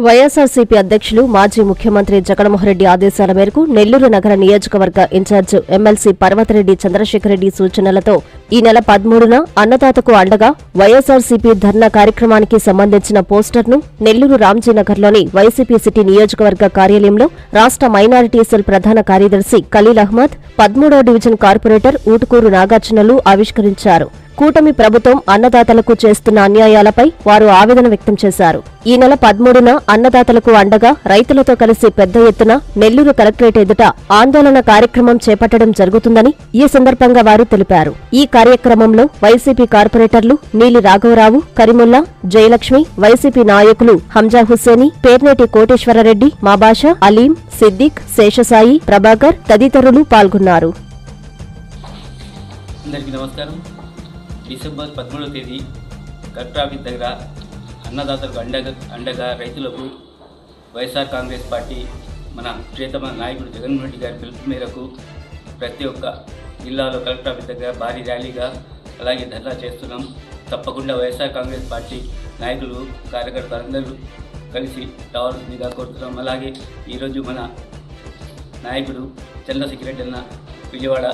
వైఎస్ఆర్సీపీ అధ్యక్షులు మాజీ ముఖ్యమంత్రి జగన్మోహన్ రెడ్డి ఆదేశాల మేరకు నెల్లూరు నగర నియోజకవర్గ ఇన్ఛార్జ్ ఎమ్మెల్సీ పర్వతరెడ్డి చంద్రశేఖరరెడ్డి సూచనలతో ఈ నెల 13న అన్నదాతకు అండగా వైఎస్ఆర్సీపీ ధర్నా కార్యక్రమానికి సంబంధించిన పోస్టర్ను నెల్లూరు రాంజీనగర్లోని వైసీపీ సిటీ నియోజకవర్గ కార్యాలయంలో రాష్ట్ర మైనారిటీ సెల్ ప్రధాన కార్యదర్శి ఖలీల్ అహ్మద్ 13వ డివిజన్ కార్పొరేటర్ ఊటుకూరు నాగార్జునలు ఆవిష్కరించారు. కూటమి ప్రభుత్వం అన్నదాతలకు చేస్తున్న అన్యాయాలపై వారు ఆవేదన వ్యక్తం చేశారు. ఈ నెల 13న అన్నదాతలకు అండగా రైతులతో కలిసి పెద్ద ఎత్తున నెల్లూరు కలెక్టరేట్ ఎదుట ఆందోళన కార్యక్రమం చేపట్టడం జరుగుతుందని ఈ సందర్భంగా వారు తెలిపారు. ఈ కార్యక్రమంలో వైసీపీ కార్పొరేటర్లు నీలి రాఘవరావు, కరీముల్లా, జయలక్ష్మి, వైసీపీ నాయకులు హంజా హుస్సేని, పేర్నేటి కోటేశ్వరరెడ్డి, మాబాషా, అలీం, సిద్దిక్, శేషసాయి, ప్రభాకర్ తదితరులు పాల్గొన్నారు. డిసెంబర్ 13వ తేదీ కలెక్టర్ ఆఫీస్ దగ్గర అన్నదాతలకు అండగా రైతులకు వైఎస్ఆర్ కాంగ్రెస్ పార్టీ మన ప్రియతమ నాయకుడు జగన్మోహన్ రెడ్డి గారి పిలుపు మేరకు ప్రతి ఒక్క జిల్లాలో కలెక్టర్ ఆఫీస్ దగ్గర భారీ ర్యాలీగా అలాగే ధర్నా చేస్తున్నాం. తప్పకుండా వైఎస్ఆర్ కాంగ్రెస్ పార్టీ నాయకులు కార్యకర్తలు అందరూ కలిసి రావాల్సిందిగా కోరుతున్నాం. అలాగే ఈరోజు మన నాయకుడు చంద్రశేఖర్ రెడ్డి అన్న విజయవాడ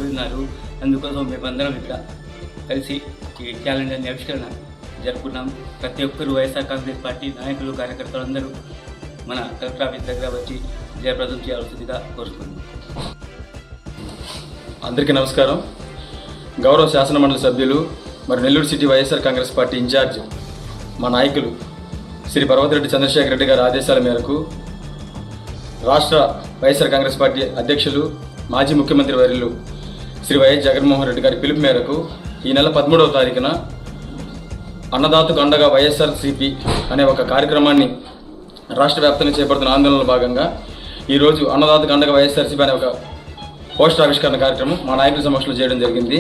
ఉన్నారు. అందుకోసం మేమందరం ఇక్కడ కలిసి ఈ క్యాలెండర్ని ఆవిష్కరణ జరుపుకున్నాం. ప్రతి ఒక్కరూ వైఎస్ఆర్ కాంగ్రెస్ పార్టీ నాయకులు కార్యకర్తలు అందరూ మన కలెక్టర్ ఆఫీస్ దగ్గర వచ్చి జయప్రదం చేయాల్సిందిగా కోరుతున్నాం. అందరికీ నమస్కారం. గౌరవ శాసనమండలి సభ్యులు మరి Nellore city YSR Congress party incharge మా నాయకులు శ్రీ పర్వతరెడ్డి చంద్రశేఖర్ రెడ్డి గారి ఆదేశాల మేరకు రాష్ట్ర వైఎస్ఆర్ కాంగ్రెస్ పార్టీ అధ్యక్షులు మాజీ ముఖ్యమంత్రి వర్యులు శ్రీ వైఎస్ జగన్మోహన్ రెడ్డి గారి పిలుపు మేరకు ఈ నెల 13వ తారీఖున అన్నదాతకు అండగా వైఎస్ఆర్సీపీ అనే ఒక కార్యక్రమాన్ని రాష్ట్ర వ్యాప్తంగా చేపడుతున్న ఆందోళనలో భాగంగా ఈరోజు అన్నదాతకు అండగా వైఎస్ఆర్సీపీ అనే ఒక పోస్టర్ ఆవిష్కరణ కార్యక్రమం మా నాయకుల సమక్షంలో చేయడం జరిగింది.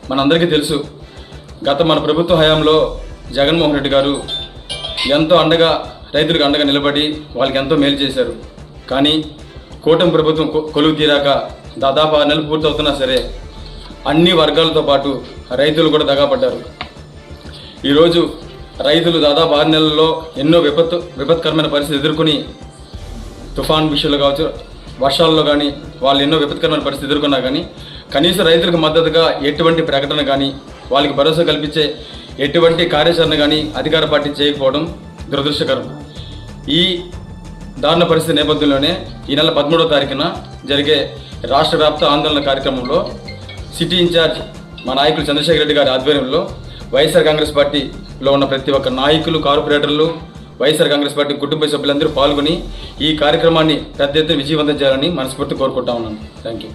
మనందరికీ తెలుసు, మన ప్రభుత్వ హయాంలో జగన్మోహన్ రెడ్డి గారు ఎంతో అండగా రైతులకు అండగా నిలబడి వాళ్ళకి ఎంతో మేలు చేశారు. కానీ కూటమి ప్రభుత్వం కొలువు తీరాక దాదాపు 6 నెలలు పూర్తవుతున్నా సరే అన్ని వర్గాలతో పాటు రైతులు కూడా దగాపడ్డారు. ఈరోజు రైతులు దాదాపు 6 నెలల్లో ఎన్నో విపత్కరమైన పరిస్థితి ఎదుర్కొని తుఫాన్ విషయంలో కావచ్చు, వర్షాల్లో కానీ వాళ్ళు ఎన్నో విపత్కరమైన పరిస్థితి ఎదుర్కొన్నా కానీ కనీసం రైతులకు మద్దతుగా ఎటువంటి ప్రకటన కానీ వాళ్ళకి భరోసా కల్పించే ఎటువంటి కార్యాచరణ కానీ అధికార పార్టీ చేయకపోవడం దురదృష్టకరం. ఈ దారుణ పరిస్థితి నేపథ్యంలోనే ఈ నెల 13వ తారీఖున జరిగే రాష్ట్ర వ్యాప్త ఆందోళన కార్యక్రమంలో సిటీ ఇన్ఛార్జ్ మా నాయకులు చంద్రశేఖర్ రెడ్డి గారి ఆధ్వర్యంలో వైఎస్ఆర్ కాంగ్రెస్ పార్టీలో ఉన్న ప్రతి ఒక్క నాయకులు, కార్పొరేటర్లు, వైఎస్ఆర్ కాంగ్రెస్ పార్టీ కుటుంబ సభ్యులందరూ పాల్గొని ఈ కార్యక్రమాన్ని పెద్ద ఎత్తున విజయవంతం చేయాలని మనస్ఫూర్తి కోరుకుంటా ఉన్నాను. Thank you.